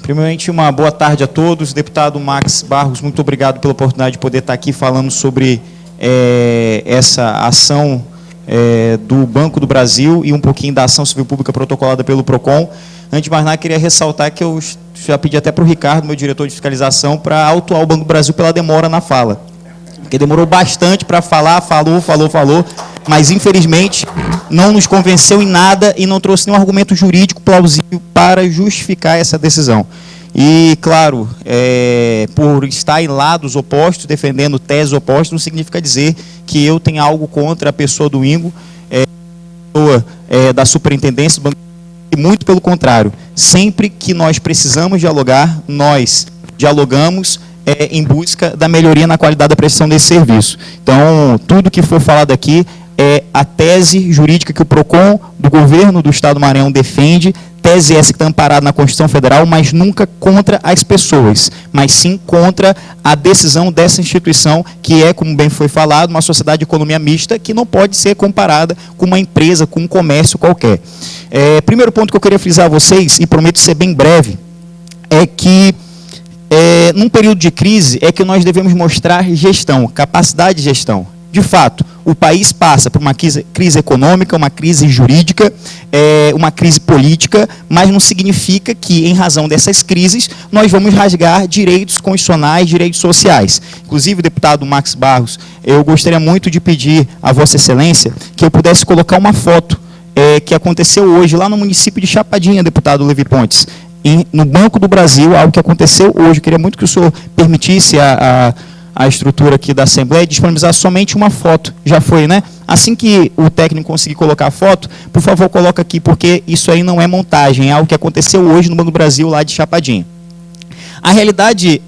Primeiramente, uma boa tarde a todos. Deputado Max Barros, muito obrigado pela oportunidade de poder estar aqui falando sobre essa ação do Banco do Brasil e um pouquinho da ação civil pública protocolada pelo PROCON. Antes de mais nada, queria ressaltar que eu já pedi até para o Ricardo, meu diretor de fiscalização, para autuar o Banco do Brasil pela demora na fala. Porque demorou bastante para falar, falou, mas infelizmente não nos convenceu em nada e não trouxe nenhum argumento jurídico plausível para justificar essa decisão. E, claro, por estar em lados opostos, defendendo teses opostas, não significa dizer que eu tenha algo contra a pessoa do Ingo, da superintendência do Banco, e muito pelo contrário. Sempre que nós precisamos dialogar, nós dialogamos em busca da melhoria na qualidade da prestação desse serviço. Então, tudo que for falado aqui é a tese jurídica que o PROCON do governo do Estado do Maranhão defende, tese essa que está amparada na Constituição Federal, mas nunca contra as pessoas, mas sim contra a decisão dessa instituição, que é, como bem foi falado, uma sociedade de economia mista, que não pode ser comparada com uma empresa, com um comércio qualquer. Primeiro ponto que eu queria frisar a vocês, e prometo ser bem breve, é que num período de crise é que nós devemos mostrar gestão, capacidade de gestão. De fato, o país passa por uma crise econômica, uma crise jurídica, uma crise política, mas não significa que, em razão dessas crises, nós vamos rasgar direitos constitucionais, direitos sociais. Inclusive, deputado Max Barros, eu gostaria muito de pedir a Vossa Excelência que eu pudesse colocar uma foto que aconteceu hoje, lá no município de Chapadinha, deputado Levi Pontes, no Banco do Brasil, algo que aconteceu hoje. Eu queria muito que o senhor permitisse a estrutura aqui da Assembleia disponibilizar somente uma foto. Já foi, né? Assim que o técnico conseguir colocar a foto, por favor, coloca aqui, porque isso aí não é montagem, é algo que aconteceu hoje no Banco do Brasil, lá de Chapadinha. A realidade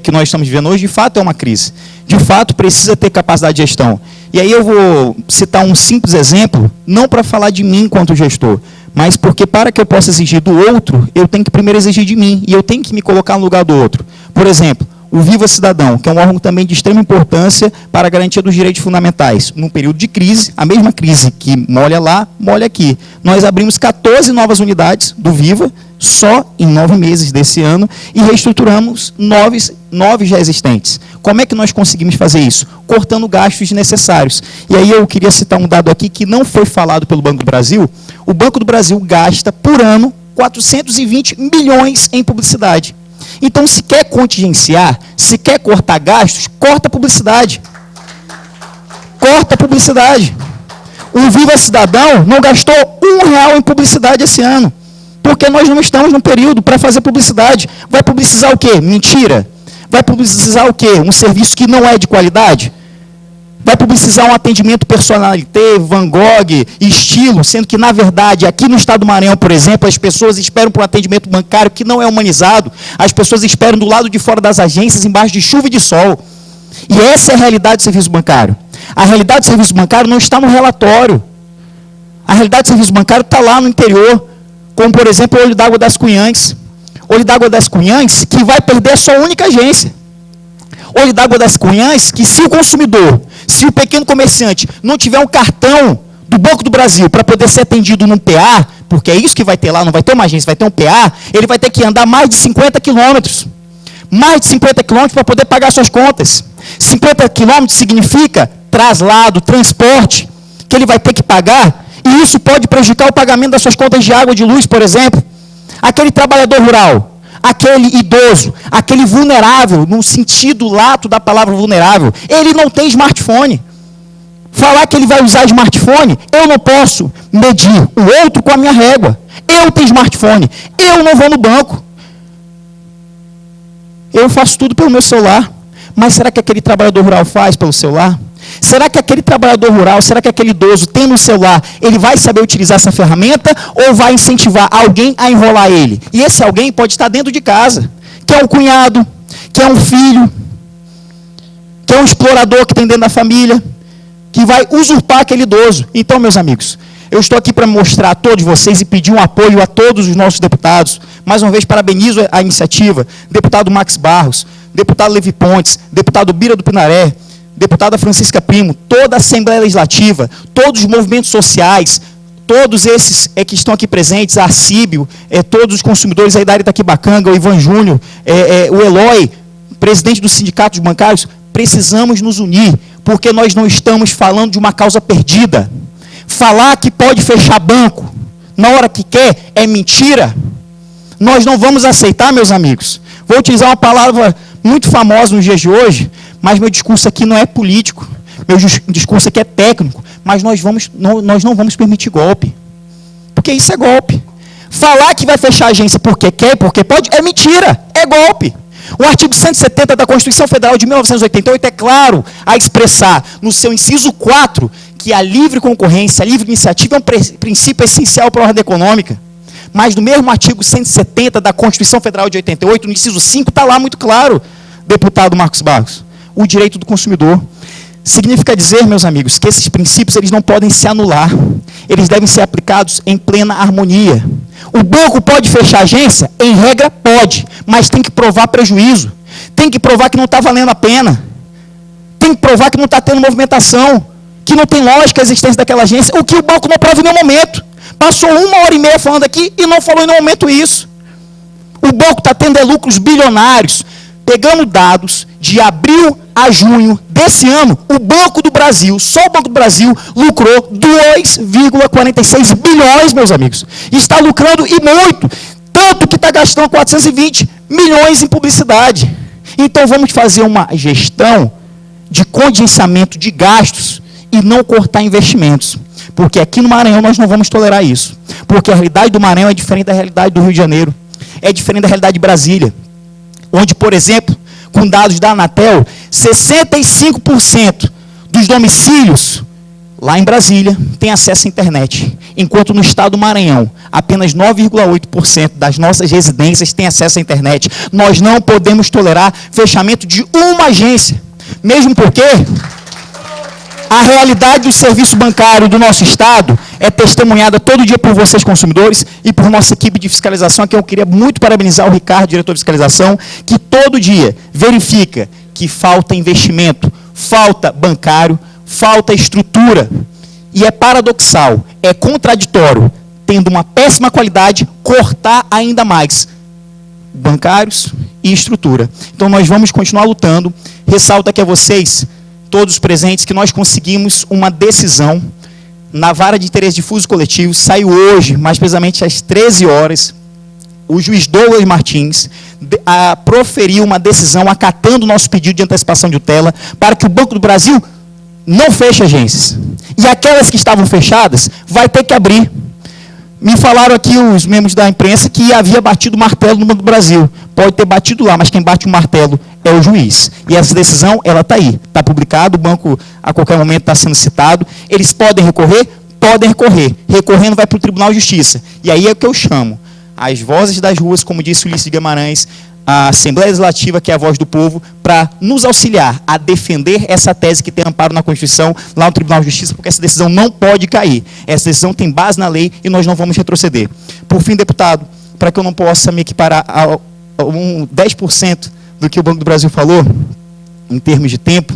que nós estamos vivendo hoje, de fato, é uma crise. De fato, precisa ter capacidade de gestão. E aí eu vou citar um simples exemplo, não para falar de mim enquanto gestor, mas porque para que eu possa exigir do outro, eu tenho que primeiro exigir de mim, e eu tenho que me colocar no lugar do outro. Por exemplo, o Viva Cidadão, que é um órgão também de extrema importância para a garantia dos direitos fundamentais. Num período de crise, a mesma crise que molha lá, molha aqui. Nós abrimos 14 novas unidades do Viva, só em 9 meses desse ano, e reestruturamos 9 já existentes. Como é que nós conseguimos fazer isso? Cortando gastos desnecessários. E aí eu queria citar um dado aqui que não foi falado pelo Banco do Brasil. O Banco do Brasil gasta, por ano, 420 milhões em publicidade. Então, se quer contingenciar, se quer cortar gastos, corta a publicidade. Corta a publicidade. O Viva Cidadão não gastou R$1 em publicidade esse ano, porque nós não estamos num período para fazer publicidade. Vai publicizar o quê? Mentira. Vai publicizar o quê? Um serviço que não é de qualidade? Vai publicizar um atendimento personalité, Van Gogh, estilo, sendo que, na verdade, aqui no Estado do Maranhão, por exemplo, as pessoas esperam por um atendimento bancário que não é humanizado, as pessoas esperam do lado de fora das agências, embaixo de chuva e de sol. E essa é a realidade do serviço bancário. A realidade do serviço bancário não está no relatório. A realidade do serviço bancário está lá no interior, como, por exemplo, o Olho d'Água das Cunhães. Olho d'Água das Cunhães, que vai perder a sua única agência. Olho d'Água das Cunhães, que se o consumidor, se o pequeno comerciante não tiver um cartão do Banco do Brasil para poder ser atendido num PA, porque é isso que vai ter lá, não vai ter uma agência, vai ter um PA, ele vai ter que andar mais de 50 quilômetros. Mais de 50 quilômetros para poder pagar suas contas. 50 quilômetros significa traslado, transporte, que ele vai ter que pagar, e isso pode prejudicar o pagamento das suas contas de água e de luz, por exemplo. Aquele trabalhador rural, aquele idoso, aquele vulnerável, no sentido lato da palavra vulnerável, ele não tem smartphone. Falar que ele vai usar smartphone, eu não posso medir o outro com a minha régua. Eu tenho smartphone, eu não vou no banco. Eu faço tudo pelo meu celular. Mas será que aquele trabalhador rural faz pelo celular? Será que aquele trabalhador rural, será que aquele idoso tendo um celular, ele vai saber utilizar essa ferramenta ou vai incentivar alguém a enrolar ele? E esse alguém pode estar dentro de casa, que é um cunhado, que é um filho, que é um explorador que tem dentro da família, que vai usurpar aquele idoso. Então, meus amigos, eu estou aqui para mostrar a todos vocês e pedir um apoio a todos os nossos deputados. Mais uma vez, parabenizo a iniciativa, deputado Max Barros, deputado Levi Pontes, deputado Bira do Pinaré, deputada Francisca Primo, toda a Assembleia Legislativa, todos os movimentos sociais, todos esses que estão aqui presentes, a Arcíbio, todos os consumidores aí da área Itaquibacanga, o Ivan Júnior, o Eloy, presidente do Sindicato dos Bancários, precisamos nos unir, porque nós não estamos falando de uma causa perdida. Falar que pode fechar banco na hora que quer é mentira. Nós não vamos aceitar, meus amigos. Vou utilizar uma palavra muito famosa nos dias de hoje, mas meu discurso aqui não é político. Meu discurso aqui é técnico, mas nós não vamos permitir golpe. Porque isso é golpe. Falar que vai fechar a agência porque quer, porque pode, é mentira, é golpe. O artigo 170 da Constituição Federal de 1988 é claro a expressar, no seu inciso 4, que a livre concorrência, a livre iniciativa é um princípio essencial para a ordem econômica. Mas no mesmo artigo 170 da Constituição Federal de 88, no inciso 5, está lá muito claro, deputado Marcos Barros, o direito do consumidor. Significa dizer, meus amigos, que esses princípios eles não podem se anular. Eles devem ser aplicados em plena harmonia. O banco pode fechar a agência? Em regra, pode, mas tem que provar prejuízo. Tem que provar que não está valendo a pena. Tem que provar que não está tendo movimentação, que não tem lógica a existência daquela agência, o que o banco não prova em nenhum momento. Passou 1h30 falando aqui e não falou em nenhum momento isso. O banco está tendo lucros bilionários. Pegando dados de abril a junho desse ano, o Banco do Brasil, só o Banco do Brasil, lucrou 2,46 bilhões, meus amigos. Está lucrando e muito, tanto que está gastando 420 milhões em publicidade. Então vamos fazer uma gestão de contingenciamento de gastos e não cortar investimentos. Porque aqui no Maranhão nós não vamos tolerar isso. Porque a realidade do Maranhão é diferente da realidade do Rio de Janeiro. É diferente da realidade de Brasília. Onde, por exemplo, com dados da Anatel, 65% dos domicílios lá em Brasília têm acesso à internet, enquanto no estado do Maranhão, apenas 9,8% das nossas residências têm acesso à internet. Nós não podemos tolerar fechamento de uma agência, mesmo porque a realidade do serviço bancário do nosso estado é testemunhada todo dia por vocês, consumidores, e por nossa equipe de fiscalização, que eu queria muito parabenizar o Ricardo, diretor de fiscalização, que todo dia verifica que falta investimento, falta bancário, falta estrutura. E é paradoxal, é contraditório, tendo uma péssima qualidade, cortar ainda mais bancários e estrutura. Então nós vamos continuar lutando. Ressalto aqui a vocês, todos presentes, que nós conseguimos uma decisão na vara de interesse difuso coletivo. Saiu hoje, mais precisamente às 13 horas, o juiz Douglas Martins proferiu uma decisão acatando o nosso pedido de antecipação de tutela para que o Banco do Brasil não feche agências. E aquelas que estavam fechadas, vai ter que abrir. Me falaram aqui os membros da imprensa que havia batido o martelo no Banco do Brasil. Pode ter batido lá, mas quem bate o martelo é o juiz. E essa decisão, ela está aí. Está publicado, o banco a qualquer momento está sendo citado. Eles podem recorrer? Podem recorrer. Recorrendo vai para o Tribunal de Justiça. E aí é o que eu chamo. As vozes das ruas, como disse o Ulisses Guimarães, a Assembleia Legislativa, que é a voz do povo, para nos auxiliar a defender essa tese que tem amparo na Constituição, lá no Tribunal de Justiça, porque essa decisão não pode cair. Essa decisão tem base na lei e nós não vamos retroceder. Por fim, deputado, para que eu não possa me equiparar a 10% do que o Banco do Brasil falou, em termos de tempo,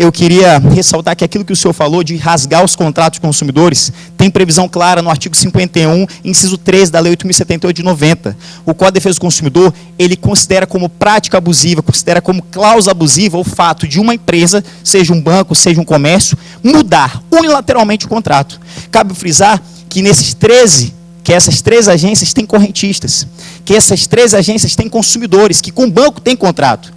eu queria ressaltar que aquilo que o senhor falou de rasgar os contratos consumidores tem previsão clara no artigo 51, inciso 13 da Lei 8.078 de 90. O Código de Defesa do Consumidor, ele considera como prática abusiva, considera como cláusula abusiva o fato de uma empresa, seja um banco, seja um comércio, mudar unilateralmente o contrato. Cabe frisar que essas 13 agências têm correntistas, que essas 13 agências têm consumidores, que com o banco tem contrato.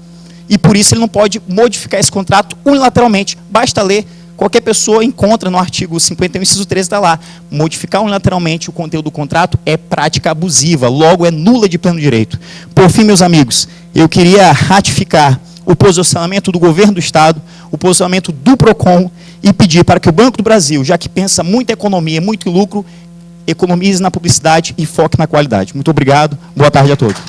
E por isso ele não pode modificar esse contrato unilateralmente. Basta ler, qualquer pessoa encontra no artigo 51, inciso 13, está lá. Modificar unilateralmente o conteúdo do contrato é prática abusiva, logo é nula de pleno direito. Por fim, meus amigos, eu queria ratificar o posicionamento do governo do Estado, o posicionamento do PROCON e pedir para que o Banco do Brasil, já que pensa muito em economia, muito em lucro, economize na publicidade e foque na qualidade. Muito obrigado, boa tarde a todos.